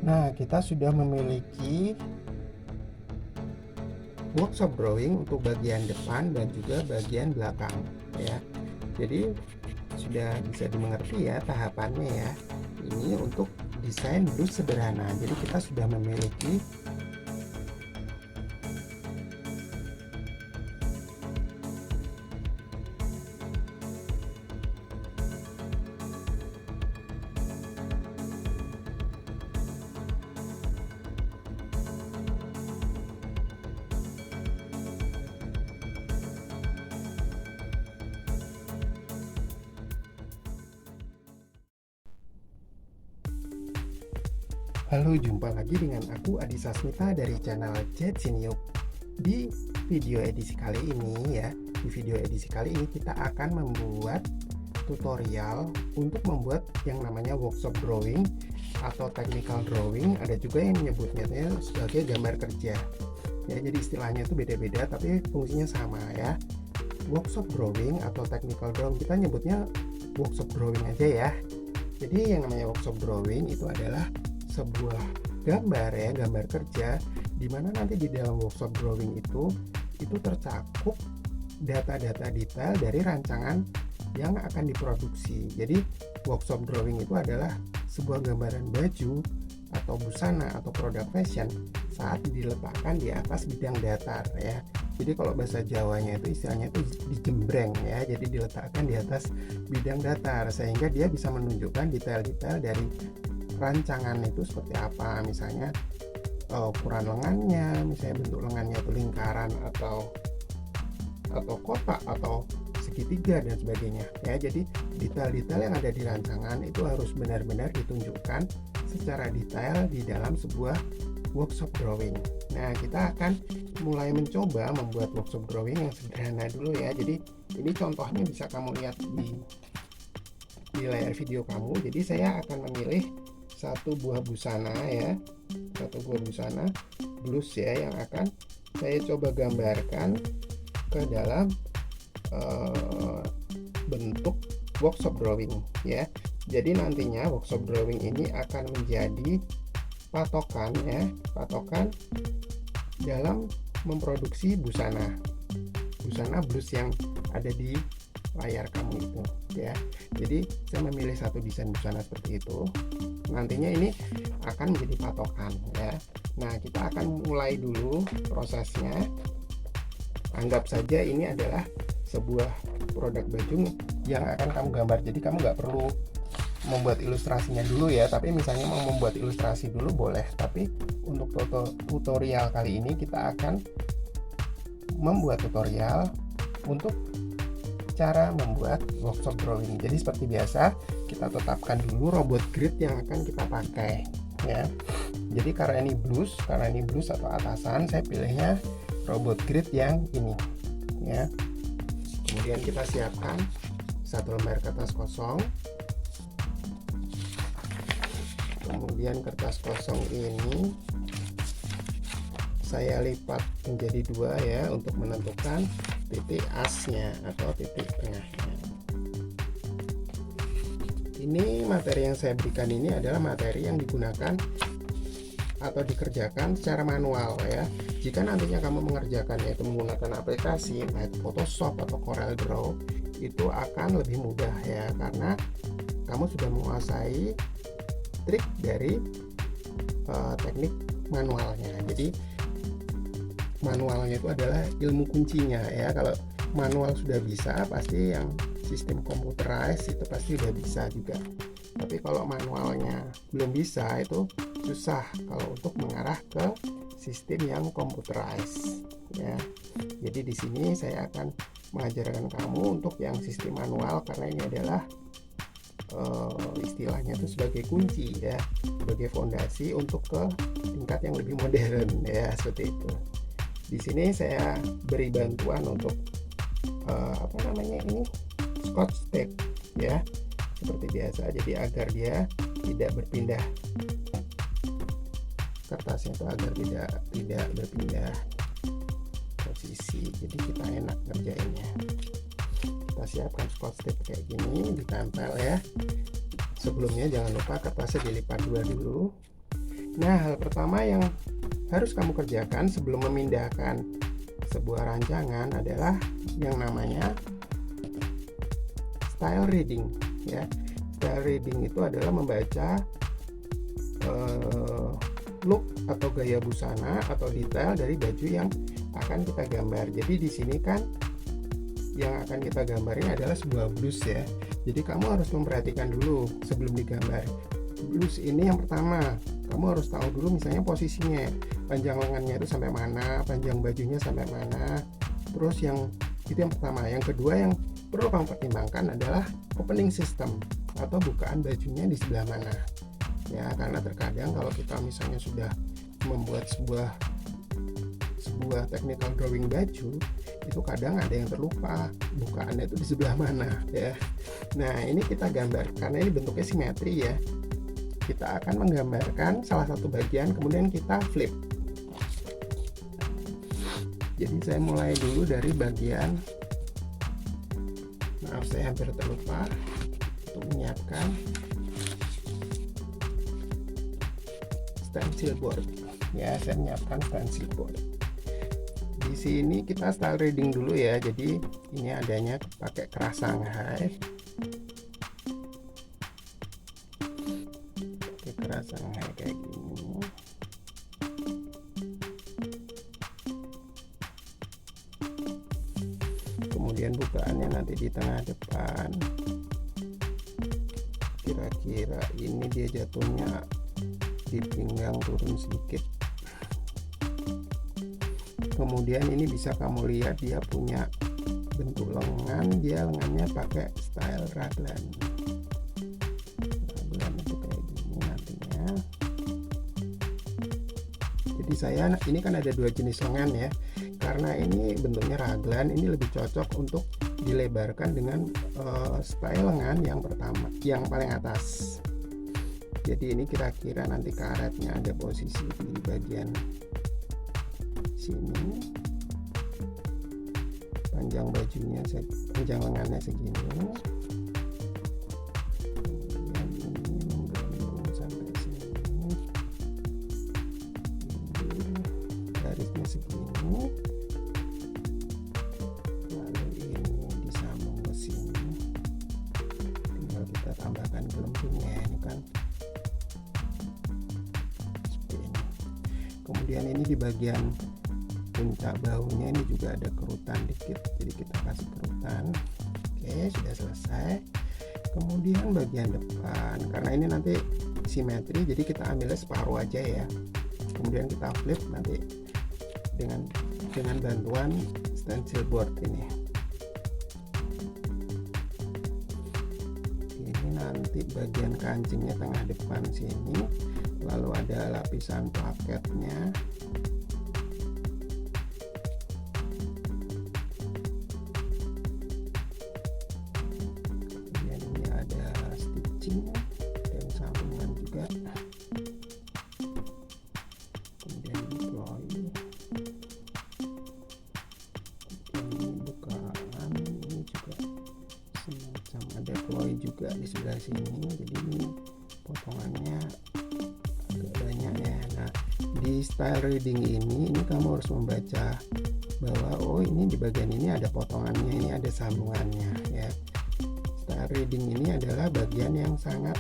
Nah, kita sudah memiliki workshop drawing untuk bagian depan dan juga bagian belakang ya. Jadi sudah bisa dimengerti ya tahapannya ya. Ini untuk desain blus sederhana. Jadi kita sudah memiliki Halo, jumpa lagi dengan aku Adi Sasmita dari channel Jetsiniuk. Di video edisi kali ini ya, kita akan membuat tutorial untuk membuat yang namanya workshop drawing atau technical drawing. Ada juga yang menyebutnya sebagai gambar kerja. Ya, jadi istilahnya itu beda-beda tapi fungsinya sama ya. Workshop drawing atau technical drawing kita nyebutnya workshop drawing aja ya. Jadi yang namanya workshop drawing itu adalah sebuah gambar ya, gambar kerja, di mana nanti di dalam workshop drawing itu tercakup data-data detail dari rancangan yang akan diproduksi. Jadi workshop drawing itu adalah sebuah gambaran baju atau busana atau produk fashion saat diletakkan di atas bidang datar ya. Jadi kalau bahasa Jawanya itu istilahnya itu dijembreng ya. Jadi diletakkan di atas bidang datar sehingga dia bisa menunjukkan detail-detail dari rancangan itu seperti apa, misalnya ukuran lengannya, misalnya bentuk lengannya itu lingkaran atau kotak atau segitiga dan sebagainya ya. Jadi detail-detail yang ada di rancangan itu harus benar-benar ditunjukkan secara detail di dalam sebuah workshop drawing. Nah, kita akan mulai mencoba membuat workshop drawing yang sederhana dulu ya. Jadi ini contohnya bisa kamu lihat di layar video kamu. Jadi saya akan memilih satu buah busana ya, blus ya, yang akan saya coba gambarkan ke dalam bentuk workshop drawing ya. Jadi nantinya workshop drawing ini akan menjadi patokan dalam memproduksi busana blus yang ada di layar kamu itu ya. Jadi saya memilih satu desain busana seperti itu. Nantinya ini akan menjadi patokan ya. Nah, kita akan mulai dulu prosesnya. Anggap saja ini adalah sebuah produk baju yang akan kamu gambar. Jadi kamu nggak perlu membuat ilustrasinya dulu ya, tapi misalnya mau membuat ilustrasi dulu boleh. Tapi untuk tutorial kali ini kita akan membuat tutorial untuk cara membuat workshop drawing. Jadi seperti biasa kita tetapkan dulu robot grid yang akan kita pakai ya. Jadi karena ini blus atau atasan, saya pilihnya robot grid yang ini ya. Kemudian kita siapkan satu lembar kertas kosong. Kemudian kertas kosong ini saya lipat menjadi dua ya untuk menentukan titik asnya atau titik tengahnya. Ini materi yang saya berikan ini adalah materi yang digunakan atau dikerjakan secara manual ya. Jika nantinya kamu mengerjakan yaitu menggunakan aplikasi baik Photoshop atau CorelDRAW, itu akan lebih mudah ya, karena kamu sudah menguasai trik dari teknik manualnya. Jadi manualnya itu adalah ilmu kuncinya ya. Kalau manual sudah bisa, pasti yang sistem computerized itu pasti sudah bisa juga. Tapi kalau manualnya belum bisa, itu susah kalau untuk mengarah ke sistem yang computerized ya. Jadi di sini saya akan mengajarkan kamu untuk yang sistem manual, karena ini adalah istilahnya itu sebagai kunci ya, sebagai fondasi untuk ke tingkat yang lebih modern ya, seperti itu. Di sini saya beri bantuan untuk ini scotch tape ya, seperti biasa. Jadi agar dia tidak berpindah kertasnya, itu agar tidak berpindah posisi. Jadi kita enak ngerjainnya. Kita siapkan scotch tape kayak gini, ditempel ya. Sebelumnya jangan lupa kertasnya dilipat dua dulu. Nah, hal pertama yang harus kamu kerjakan sebelum memindahkan sebuah rancangan adalah yang namanya style reading ya. Style reading itu adalah membaca look atau gaya busana atau detail dari baju yang akan kita gambar. Jadi di sini kan yang akan kita gambarin adalah sebuah blus ya. Jadi kamu harus memperhatikan dulu sebelum digambar. Blus ini yang pertama, kamu harus tahu dulu misalnya posisinya, panjang lengannya itu sampai mana, panjang bajunya sampai mana. Terus yang itu yang pertama. Yang kedua yang perlu kamu pertimbangkan adalah opening system atau bukaan bajunya di sebelah mana. Ya, karena terkadang kalau kita misalnya sudah membuat sebuah technical drawing baju, itu kadang ada yang terlupa bukaannya itu di sebelah mana ya. Nah, ini kita gambar karena ini bentuknya simetri ya. Kita akan menggambarkan salah satu bagian kemudian kita flip. Jadi saya mulai dulu dari bagian, maaf saya hampir terlupa untuk menyiapkan stencil board ya. Saya menyiapkan stencil board. Di sini kita style reading dulu ya. Jadi ini adanya pakai keras Shanghai. Pakai keras Shanghai kayak gini. Kemudian bukaannya nanti di tengah depan. Kira-kira ini dia jatuhnya di pinggang turun sedikit. Kemudian ini bisa kamu lihat dia punya bentuk lengan, dia lengannya pakai style raglan. Raglan itu kayak gini nantinya. Jadi ini kan ada dua jenis lengan ya. Karena ini bentuknya raglan, ini lebih cocok untuk dilebarkan dengan style lengan yang pertama, yang paling atas. Jadi ini kira-kira nanti karetnya ada posisi di bagian sini, panjang bajunya, panjang lengannya segini, kemudian ini menggelembung sampai sini, garisnya segini, lalu ini disambung ke sini, tinggal kita tambahkan gelembungnya ini kan. Kemudian ini di bagian puncak bahunya ini juga ada kerutan dikit, jadi kita kasih kerutan. Oke, sudah selesai. Kemudian bagian depan, karena ini nanti simetri, jadi kita ambilnya separuh aja ya. Kemudian kita flip nanti dengan bantuan stencil board ini. Ini nanti bagian kancingnya tengah depan sini, lalu ada lapisan plaketnya. Kemudian ini ada stitching dan sambungan juga. Kemudian ini ploy. Kemudian ini bukaan, ini juga semacam ada ploy juga di sebelah sini. Jadi ini potongannya agak banyak ya. Nah, di style reading ini kamu harus membaca bahwa oh ini di bagian ini ada potongannya, ini ada sambungannya ya. Style reading ini adalah bagian yang sangat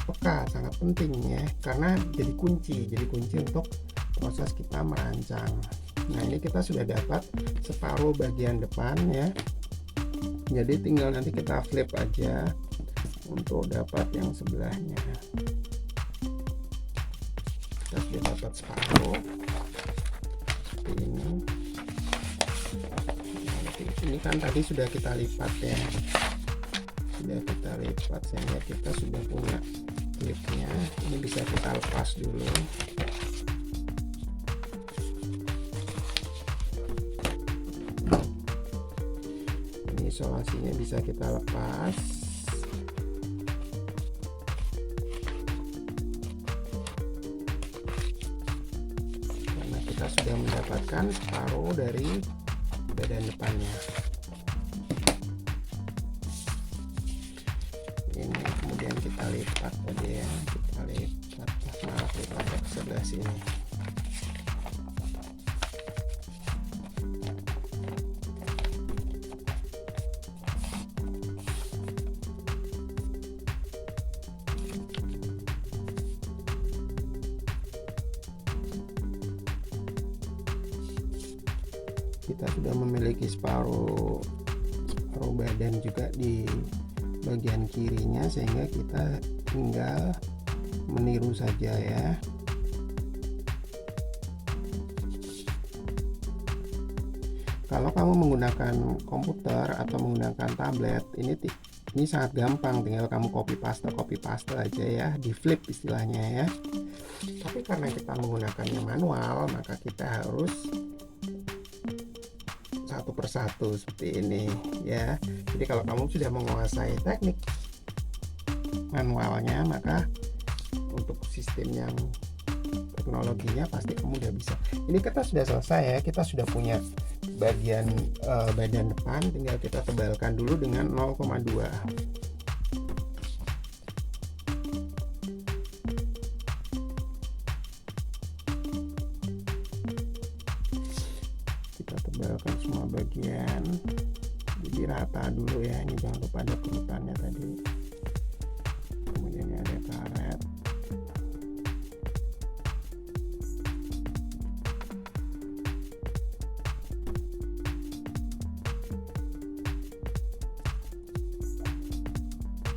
peka, sangat penting ya, karena jadi kunci untuk proses kita merancang. Nah, ini kita sudah dapat separuh bagian depan ya. Jadi tinggal nanti kita flip aja untuk dapat yang sebelahnya. Kita sudah dapat separuh seperti ini. Ini kan tadi sudah kita lipat ya, sehingga kita sudah punya klipnya. Ini bisa kita lepas dulu. Ini isolasinya bisa kita lepas. Kita sudah mendapatkan separuh dari badan depannya. Ini kemudian kita lipat tadi ya, kita lipat, maaf lipat ya. sebelah sini. Kita sudah memiliki separuh badan juga di bagian kirinya, sehingga kita tinggal meniru saja ya. Kalau kamu menggunakan komputer atau menggunakan tablet, ini sangat gampang, tinggal kamu copy paste aja ya, di flip istilahnya ya. Tapi karena kita menggunakannya manual, maka kita harus satu persatu seperti ini ya. Jadi kalau kamu sudah menguasai teknik manualnya, maka untuk sistem yang teknologinya pasti kamu udah bisa. Ini kita sudah selesai ya, kita sudah punya bagian badan depan, tinggal kita tebalkan dulu dengan 0,2. Kita tebalkan semua bagian, jadi rata dulu ya. Ini jangan lupa ada kerutannya tadi. Kemudian ada karet.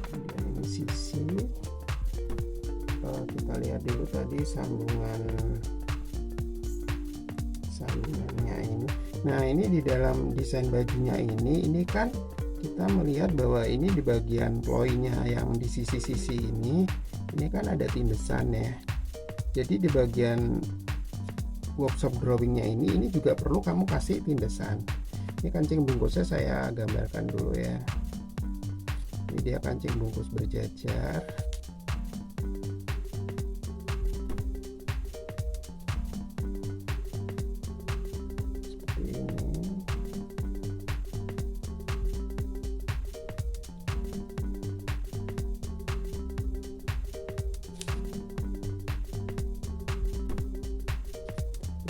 Kemudian ini sisi. Kita lihat dulu tadi sambungannya ini. Nah, ini di dalam desain bajunya ini kan kita melihat bahwa ini di bagian ploynya yang di sisi-sisi ini kan ada tindesan ya. Jadi di bagian workshop drawingnya ini juga perlu kamu kasih tindesan. Ini kancing bungkusnya saya gambarkan dulu ya. Ini dia kancing bungkus berjajar.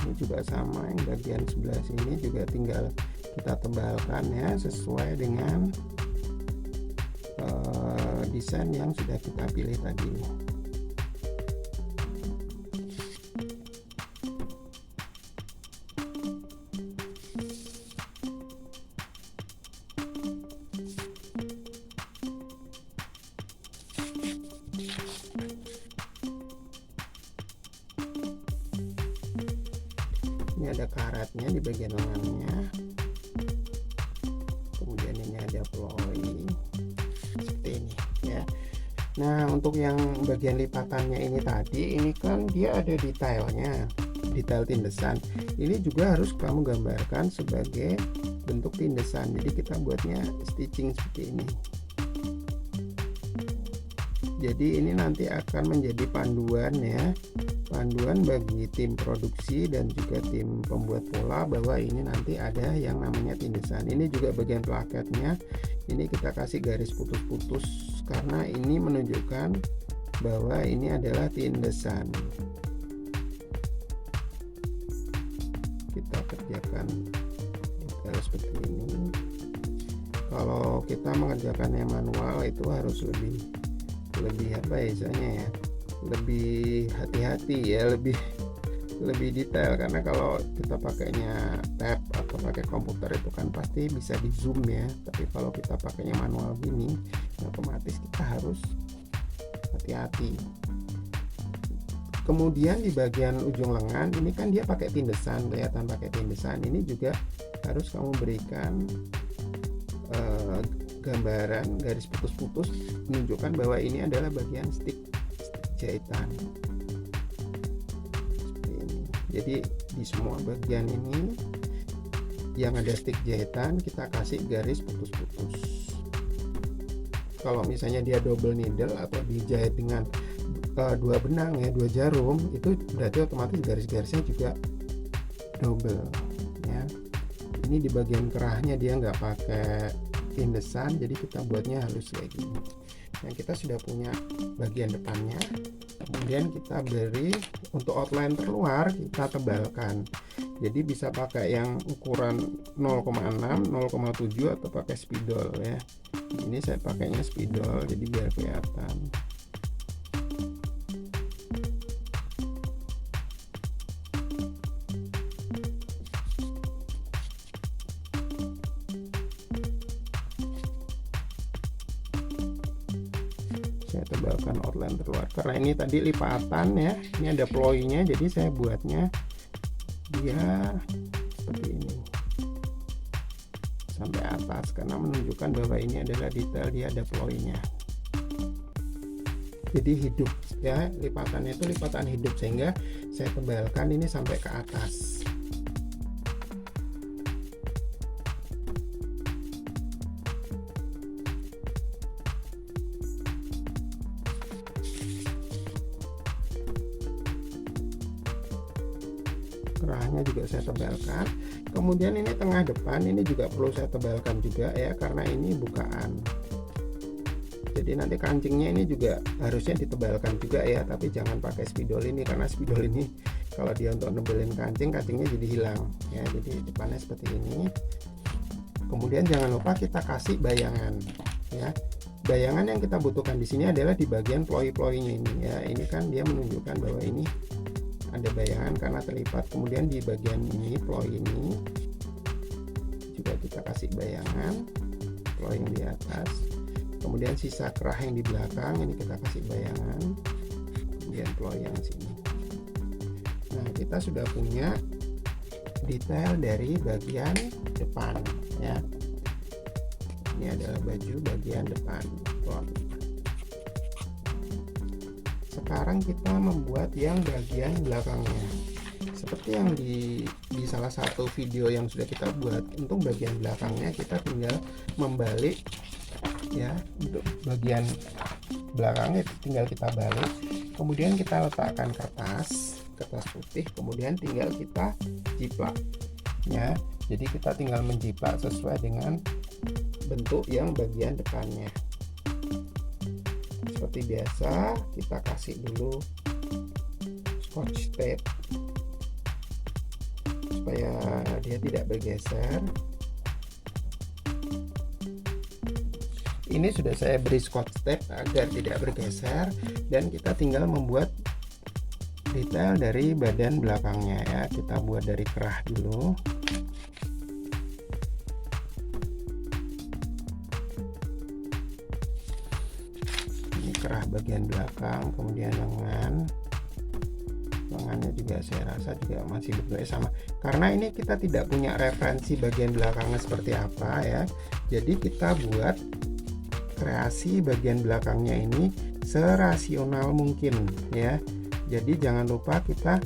Ini juga sama, yang bagian sebelah sini juga tinggal kita tebalkan ya, sesuai dengan desain yang sudah kita pilih tadi. Ini ada karetnya di bagian lengannya, kemudian ini ada ploy seperti ini ya. Nah, untuk yang bagian lipatannya ini tadi, ini kan dia ada detailnya, detail tindesan. Ini juga harus kamu gambarkan sebagai bentuk tindesan. Jadi kita buatnya stitching seperti ini. Jadi ini nanti akan menjadi panduan ya, panduan bagi tim produksi dan juga tim pembuat pola bahwa ini nanti ada yang namanya tindesan. Ini juga bagian plaketnya, ini kita kasih garis putus-putus karena ini menunjukkan bahwa ini adalah tindesan. Kita kerjakan detail seperti ini. Kalau kita mengerjakannya manual itu harus lebih apa ya istilahnya ya, lebih hati-hati ya, lebih detail, karena kalau kita pakainya tab atau pakai komputer itu kan pasti bisa di zoom ya, tapi kalau kita pakainya manual gini otomatis kita harus hati-hati. Kemudian di bagian ujung lengan ini kan dia pakai tindesan, kelihatan pakai tindesan. Ini juga harus kamu berikan gambaran garis putus-putus menunjukkan bahwa ini adalah bagian stick jahitan seperti ini. Jadi di semua bagian ini yang ada stick jahitan kita kasih garis putus-putus. Kalau misalnya dia double needle atau dijahit dengan dua benang ya, dua jarum, itu berarti otomatis garis-garisnya juga double ya. Ini di bagian kerahnya dia nggak pakai tindesan, jadi kita buatnya halus kayak gini. Nah, kita sudah punya bagian depannya. Kemudian kita beri untuk outline terluar, kita tebalkan. Jadi bisa pakai yang ukuran 0,6, 0,7 atau pakai spidol ya. Ini saya pakainya spidol jadi biar kelihatan. Saya tebalkan outline terluar karena ini tadi lipatan ya, ini ada ploynya, jadi saya buatnya dia seperti ini sampai atas karena menunjukkan bahwa ini adalah detail, dia ada ploynya, jadi hidup ya, lipatannya itu lipatan hidup, sehingga saya tebalkan ini sampai ke atas. Kerahnya juga saya tebalkan. Kemudian ini tengah depan ini juga perlu saya tebalkan juga ya, karena ini bukaan. Jadi nanti kancingnya ini juga harusnya ditebalkan juga ya, tapi jangan pakai spidol ini karena spidol ini kalau dia untuk nebelin kancingnya jadi hilang ya. Jadi depannya seperti ini. Kemudian jangan lupa kita kasih bayangan ya. Bayangan yang kita butuhkan di sini adalah di bagian ploy-ploynya ini ya. Ini kan dia menunjukkan bahwa ini ada bayangan karena terlipat. Kemudian di bagian ini ploy ini juga kita kasih bayangan, ploy yang di atas. Kemudian sisa kerah yang di belakang ini kita kasih bayangan, kemudian ploy yang sini. Nah, kita sudah punya detail dari bagian depan ya. Ini adalah baju bagian depan. Sekarang kita membuat yang bagian belakangnya. Seperti yang di salah satu video yang sudah kita buat, untuk bagian belakangnya kita tinggal membalik ya. Untuk bagian belakangnya tinggal kita balik, kemudian kita letakkan kertas putih, kemudian tinggal kita jiplak ya. Jadi kita tinggal menjiplak sesuai dengan bentuk yang bagian depannya. Seperti biasa kita kasih dulu scotch tape supaya dia tidak bergeser. Ini sudah saya beri scotch tape agar tidak bergeser, dan kita tinggal membuat detail dari badan belakangnya ya. Kita buat dari kerah dulu. Kerah bagian belakang, kemudian lengannya juga saya rasa juga masih bentuknya sama, karena ini kita tidak punya referensi bagian belakangnya seperti apa ya. Jadi kita buat kreasi bagian belakangnya ini serasional mungkin ya. Jadi jangan lupa kita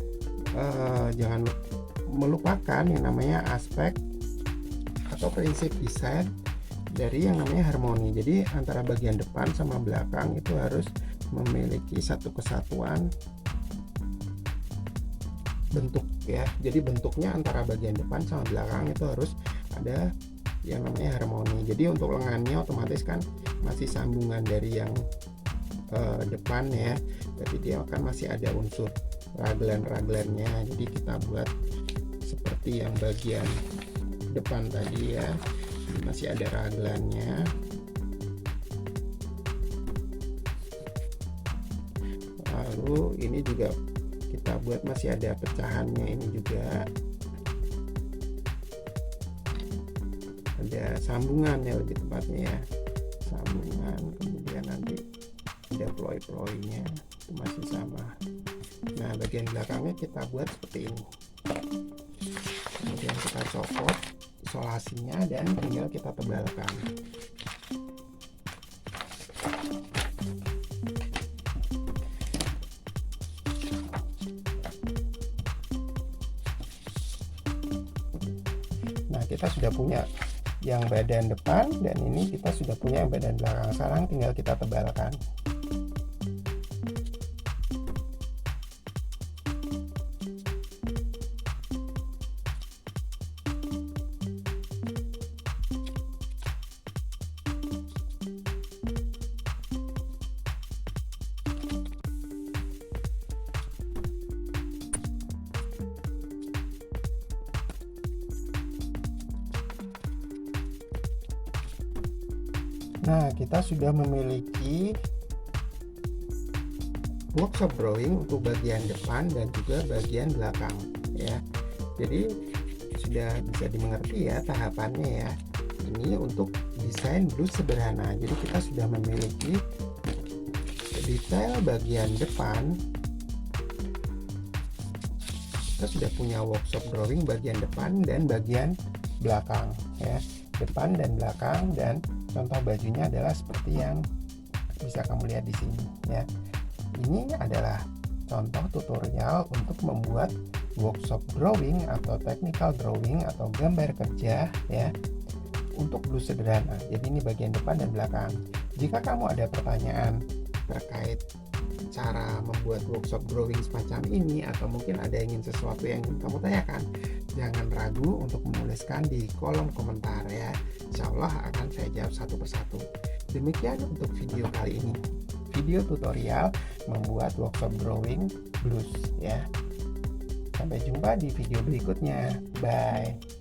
jangan melupakan yang namanya aspek atau prinsip desain dari yang namanya harmoni. Jadi antara bagian depan sama belakang itu harus memiliki satu kesatuan bentuk ya. Jadi bentuknya antara bagian depan sama belakang itu harus ada yang namanya harmoni. Jadi untuk lengannya otomatis kan masih sambungan dari yang depan ya, berarti dia akan masih ada unsur raglan-raglannya. Jadi kita buat seperti yang bagian depan tadi ya, ini masih ada raglannya. Lalu ini juga kita buat masih ada pecahannya, ini juga ada sambungannya lebih tepatnya ya, sambungan. Kemudian nanti ada ploy-ploynya itu masih sama. Nah, bagian belakangnya kita buat seperti ini. Kemudian kita copot isolasinya dan tinggal kita tebalkan. Nah, kita sudah punya yang badan depan, dan ini kita sudah punya yang badan belakang. Sekarang tinggal kita tebalkan. Nah, kita sudah memiliki workshop drawing untuk bagian depan dan juga bagian belakang ya. Jadi sudah bisa dimengerti ya tahapannya ya. Ini untuk desain blus sederhana. Jadi kita sudah memiliki detail bagian depan. Kita sudah punya workshop drawing bagian depan dan bagian belakang ya. Depan dan belakang, dan contoh bajunya adalah seperti yang bisa kamu lihat di sini ya. Ini adalah contoh tutorial untuk membuat workshop drawing atau technical drawing atau gambar kerja ya untuk blus sederhana. Jadi ini bagian depan dan belakang. Jika kamu ada pertanyaan terkait cara membuat workshop drawing semacam ini, atau mungkin ada ingin sesuatu yang ingin kamu tanyakan, jangan ragu untuk menuliskan di kolom komentar ya. Insya Allah akan saya jawab satu persatu. Demikian untuk video kali ini, video tutorial membuat workshop drawing blus ya. Sampai jumpa di video berikutnya. Bye.